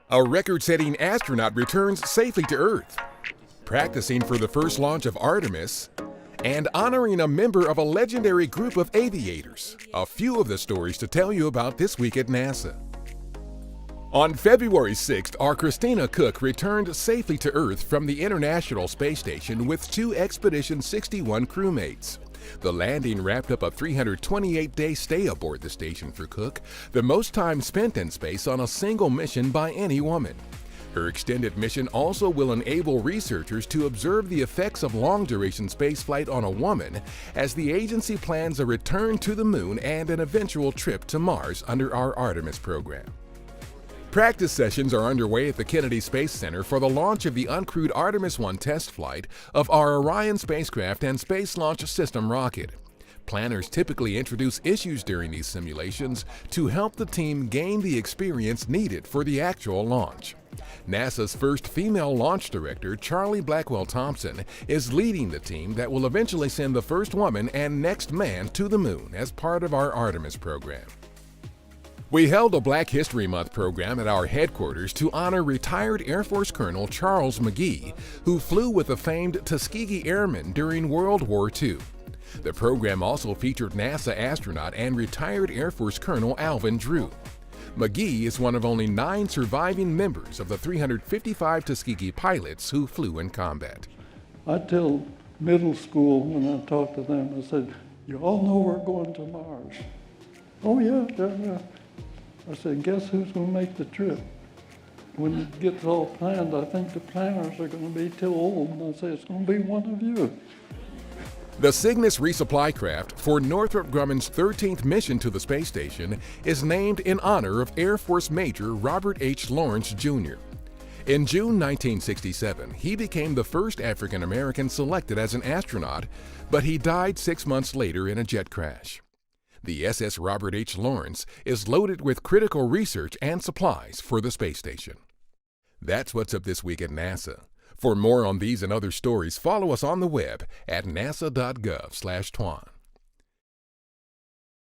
A record-setting astronaut returns safely to Earth, practicing for the first launch of Artemis, and honoring a member of a legendary group of aviators. A few of the stories to tell you about this week at NASA. On February 6th, our Christina Cook returned safely to Earth from the International Space Station with two Expedition 61 crewmates. The landing wrapped up a 328-day stay aboard the station for Cook, the most time spent in space on a single mission by any woman. Her extended mission also will enable researchers to observe the effects of long-duration spaceflight on a woman as the agency plans a return to the Moon and an eventual trip to Mars under our Artemis program. Practice sessions are underway at the Kennedy Space Center for the launch of the uncrewed Artemis 1 test flight of our Orion spacecraft and Space Launch System rocket. Planners typically introduce issues during these simulations to help the team gain the experience needed for the actual launch. NASA's first female launch director, Charlie Blackwell Thompson, is leading the team that will eventually send the first woman and next man to the Moon as part of our Artemis program. We held a Black History Month program at our headquarters to honor retired Air Force Colonel Charles McGee, who flew with the famed Tuskegee Airmen during World War II. The program also featured NASA astronaut and retired Air Force Colonel Alvin Drew. McGee is one of only 9 surviving members of the 355 Tuskegee pilots who flew in combat. I tell middle school when I talk to them, I said, "You all know we're going to Mars." "Oh yeah. I said, "Guess who's going to make the trip?" When it gets all planned, I think the planners are going to be too old. And I say, "It's going to be one of you." The Cygnus resupply craft for Northrop Grumman's 13th mission to the space station is named in honor of Air Force Major Robert H. Lawrence, Jr. In June 1967, he became the first African American selected as an astronaut, but he died 6 months later in a jet crash. The SS Robert H. Lawrence is loaded with critical research and supplies for the space station. That's what's up this week at NASA. For more on these and other stories, follow us on the web at nasa.gov/twan.